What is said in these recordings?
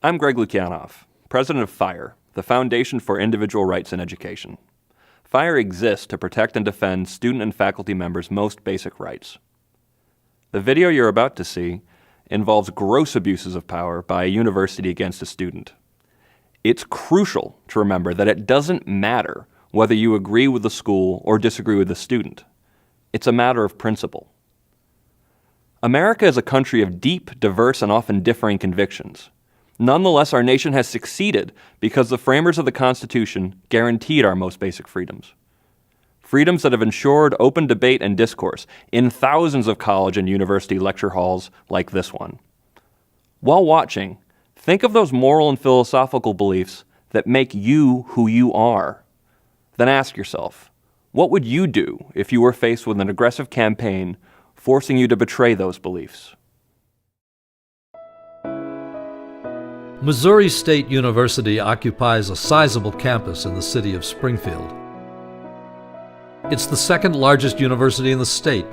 I'm Greg Lukianoff, president of FIRE, the Foundation for Individual Rights in Education. FIRE exists to protect and defend student and faculty members' most basic rights. The video you're about to see involves gross abuses of power by a university against a student. It's crucial to remember that it doesn't matter whether you agree with the school or disagree with the student. It's a matter of principle. America is a country of deep, diverse, and often differing convictions. Nonetheless, our nation has succeeded because the framers of the Constitution guaranteed our most basic freedoms. Freedoms that have ensured open debate and discourse in thousands of college and university lecture halls like this one. While watching, think of those moral and philosophical beliefs that make you who you are. Then ask yourself, what would you do if you were faced with an aggressive campaign forcing you to betray those beliefs? Missouri State University occupies a sizable campus in the city of Springfield. It's the second largest university in the state,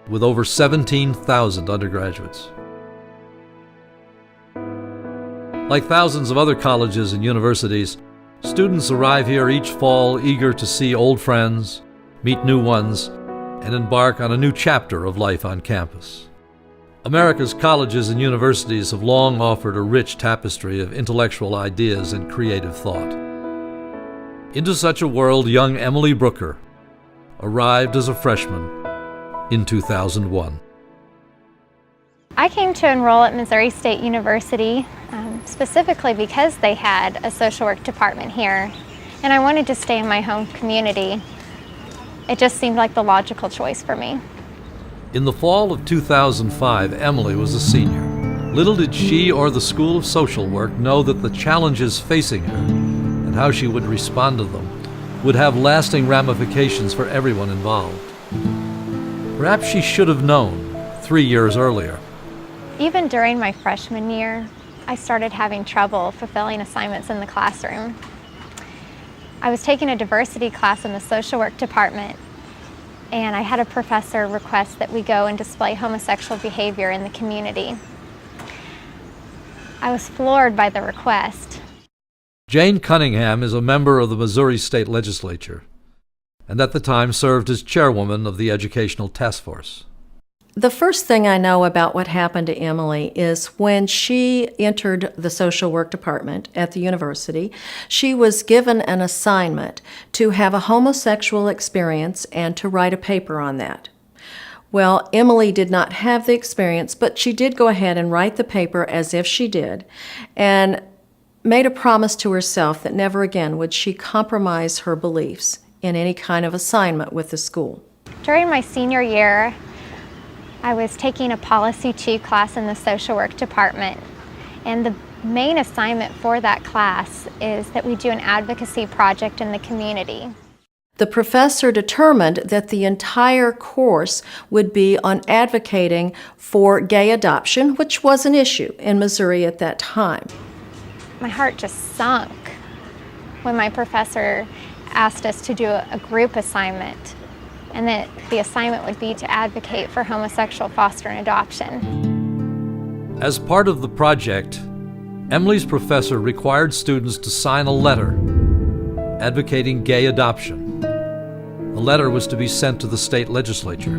with over 17,000 undergraduates. Like thousands of other colleges and universities, students arrive here each fall eager to see old friends, meet new ones, and embark on a new chapter of life on campus. America's colleges and universities have long offered a rich tapestry of intellectual ideas and creative thought. Into such a world, young Emily Brooker arrived as a freshman in 2001. I came to enroll at Missouri State University specifically because they had a social work department here, and I wanted to stay in my home community. It just seemed like the logical choice for me. In the fall of 2005, Emily was a senior. Little did she or the School of Social Work know that the challenges facing her and how she would respond to them would have lasting ramifications for everyone involved. Perhaps she should have known 3 years earlier. Even during my freshman year, I started having trouble fulfilling assignments in the classroom. I was taking a diversity class in the social work department, and I had a professor request that we go and display homosexual behavior in the community. I was floored by the request. Jane Cunningham is a member of the Missouri State Legislature, and at the time served as chairwoman of the Educational Task Force. The first thing I know about what happened to Emily is when she entered the social work department at the university, she was given an assignment to have a homosexual experience and to write a paper on that. Well, Emily did not have the experience, but she did go ahead and write the paper as if she did, and made a promise to herself that never again would she compromise her beliefs in any kind of assignment with the school. During my senior year, I was taking a Policy 2 class in the social work department, and the main assignment for that class is that we do an advocacy project in the community. The professor determined that the entire course would be on advocating for gay adoption, which was an issue in Missouri at that time. My heart just sunk when my professor asked us to do a group assignment, and that the assignment would be to advocate for homosexual foster and adoption. As part of the project, Emily's professor required students to sign a letter advocating gay adoption. The letter was to be sent to the state legislature.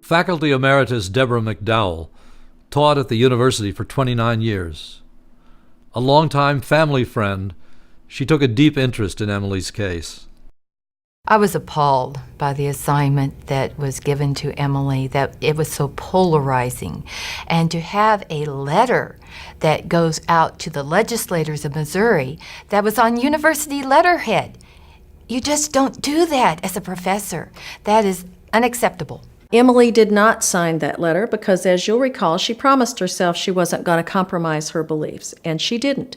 Faculty Emeritus Deborah McDowell taught at the university for 29 years. A longtime family friend, she took a deep interest in Emily's case. I was appalled by the assignment that was given to Emily, that it was so polarizing. And to have a letter that goes out to the legislators of Missouri that was on university letterhead. You just don't do that as a professor. That is unacceptable. Emily did not sign that letter because, as you'll recall, she promised herself she wasn't going to compromise her beliefs, and she didn't.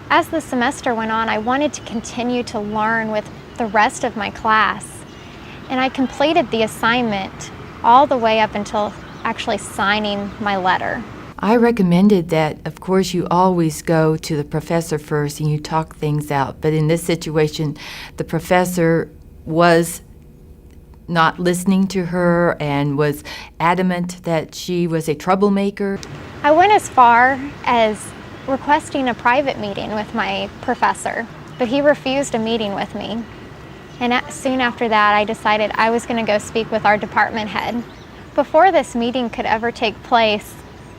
As the semester went on, I wanted to continue to learn with the rest of my class, and I completed the assignment all the way up until actually signing my letter. I recommended that, of course, you always go to the professor first and you talk things out, but in this situation, the professor was not listening to her and was adamant that she was a troublemaker. I went as far as requesting a private meeting with my professor, but he refused a meeting with me. And soon after that, I decided I was going to go speak with our department head. Before this meeting could ever take place,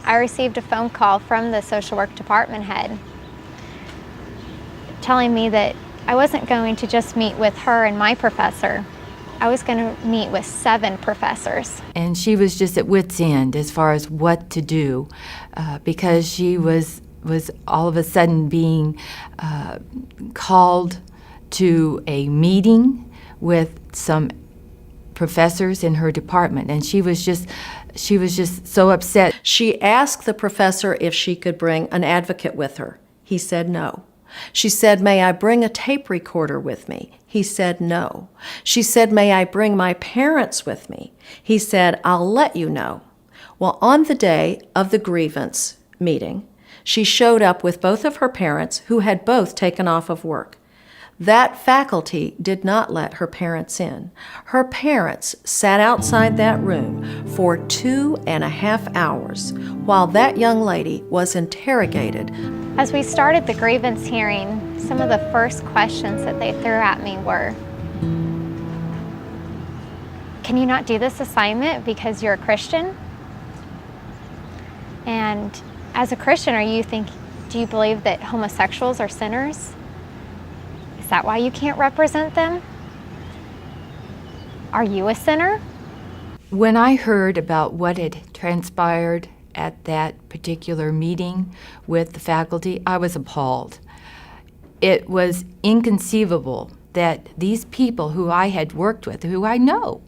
I received a phone call from the social work department head telling me that I wasn't going to just meet with her and my professor. I was going to meet with 7 professors. And she was just at wit's end as far as what to do, because she was all of a sudden being called to a meeting with some professors in her department, and she was just so upset. She asked the professor if she could bring an advocate with her. He said no. She said, "May I bring a tape recorder with me?" He said no. She said, "May I bring my parents with me?" He said, "I'll let you know." Well, on the day of the grievance meeting, she showed up with both of her parents, who had both taken off of work. That faculty did not let her parents in. Her parents sat outside that room for 2.5 hours while that young lady was interrogated. As we started the grievance hearing, some of the first questions that they threw at me were, "Can you not do this assignment because you're a Christian? And as a Christian, do you believe that homosexuals are sinners? Is that why you can't represent them? Are you a sinner?" When I heard about what had transpired at that particular meeting with the faculty, I was appalled. It was inconceivable that these people who I had worked with, who I know,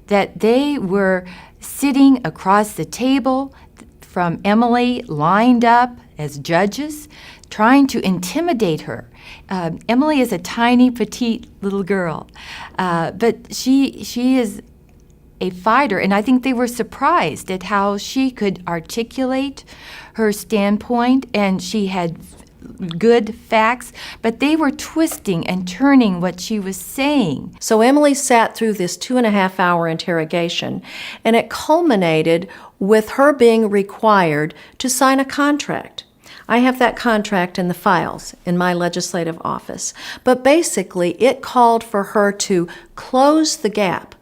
that they were sitting across the table from Emily, lined up as judges, trying to intimidate her. Emily is a tiny, petite little girl, but she is a fighter, and I think they were surprised at how she could articulate her standpoint, and she had good facts, but they were twisting and turning what she was saying. So Emily sat through this 2.5-hour interrogation, and it culminated with her being required to sign a contract. I have that contract in the files in my legislative office, but basically it called for her to close the gap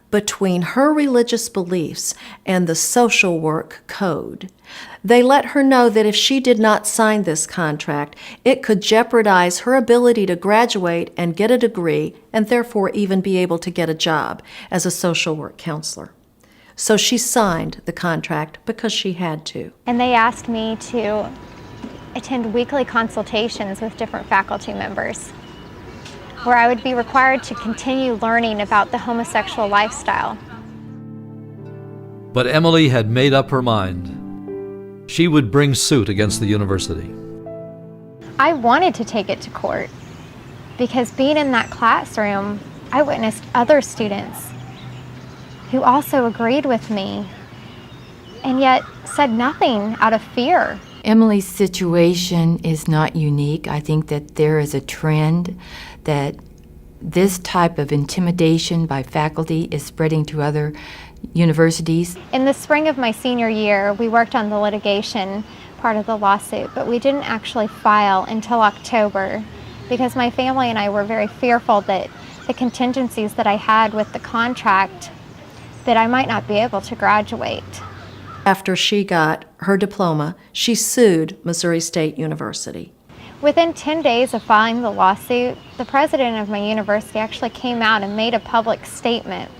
between her religious beliefs and the social work code. They let her know that if she did not sign this contract, it could jeopardize her ability to graduate and get a degree, and therefore even be able to get a job as a social work counselor. So she signed the contract because she had to. And they asked me to attend weekly consultations with different faculty members, where I would be required to continue learning about the homosexual lifestyle. But Emily had made up her mind. She would bring suit against the university. I wanted to take it to court because being in that classroom, I witnessed other students who also agreed with me and yet said nothing out of fear. Emily's situation is not unique. I think that there is a trend that this type of intimidation by faculty is spreading to other universities. In the spring of my senior year, we worked on the litigation part of the lawsuit, but we didn't actually file until October because my family and I were very fearful that the contingencies that I had with the contract, that I might not be able to graduate. After she got her diploma, she sued Missouri State University. Within 10 days of filing the lawsuit, the president of my university actually came out and made a public statement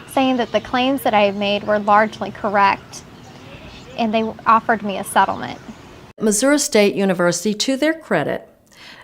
saying that the claims that I had made were largely correct, and they offered me a settlement. Missouri State University, to their credit,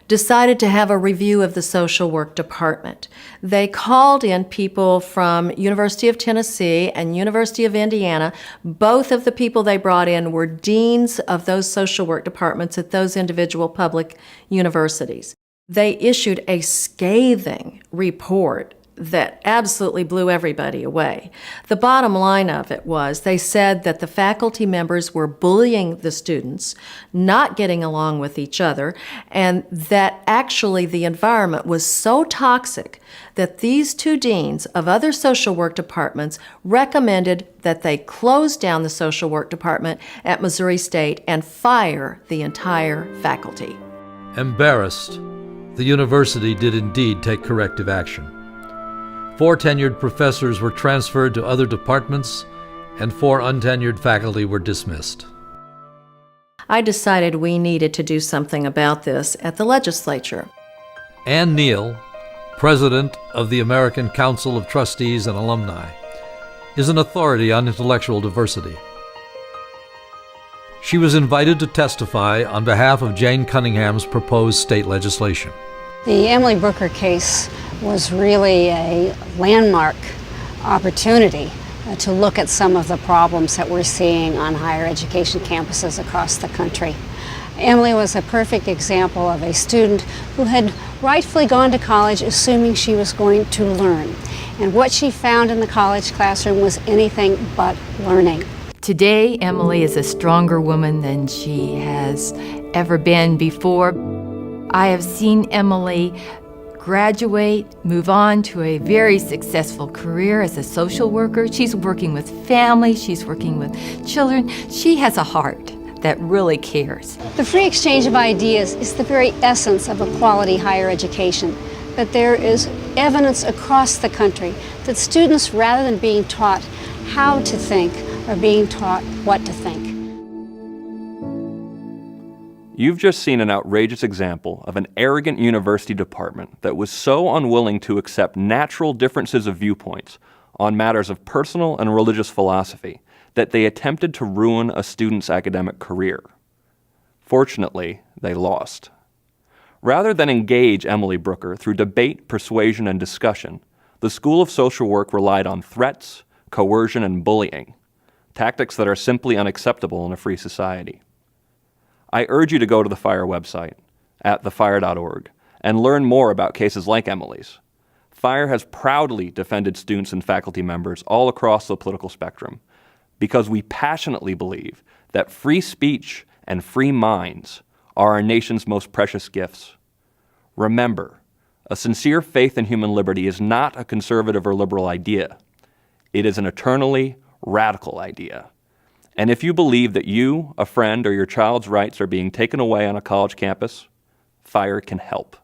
decided to have a review of the social work department. They called in people from University of Tennessee and University of Indiana. Both of the people they brought in were deans of those social work departments at those individual public universities. They issued a scathing report that absolutely blew everybody away. The bottom line of it was they said that the faculty members were bullying the students, not getting along with each other, and that actually the environment was so toxic that these two deans of other social work departments recommended that they close down the social work department at Missouri State and fire the entire faculty. Embarrassed, the university did indeed take corrective action. 4 tenured professors were transferred to other departments, and 4 untenured faculty were dismissed. I decided we needed to do something about this at the legislature. Ann Neal, president of the American Council of Trustees and Alumni, is an authority on intellectual diversity. She was invited to testify on behalf of Jane Cunningham's proposed state legislation. The Emily Brooker case was really a landmark opportunity to look at some of the problems that we're seeing on higher education campuses across the country. Emily was a perfect example of a student who had rightfully gone to college assuming she was going to learn. And what she found in the college classroom was anything but learning. Today, Emily is a stronger woman than she has ever been before. I have seen Emily graduate, move on to a very successful career as a social worker. She's working with families, she's working with children. She has a heart that really cares. The free exchange of ideas is the very essence of a quality higher education. But there is evidence across the country that students, rather than being taught how to think, are being taught what to think. You've just seen an outrageous example of an arrogant university department that was so unwilling to accept natural differences of viewpoints on matters of personal and religious philosophy that they attempted to ruin a student's academic career. Fortunately, they lost. Rather than engage Emily Brooker through debate, persuasion, and discussion, the School of Social Work relied on threats, coercion, and bullying, tactics that are simply unacceptable in a free society. I urge you to go to the FIRE website, at thefire.org, and learn more about cases like Emily's. FIRE has proudly defended students and faculty members all across the political spectrum because we passionately believe that free speech and free minds are our nation's most precious gifts. Remember, a sincere faith in human liberty is not a conservative or liberal idea. It is an eternally radical idea. And if you believe that you, a friend, or your child's rights are being taken away on a college campus, FIRE can help.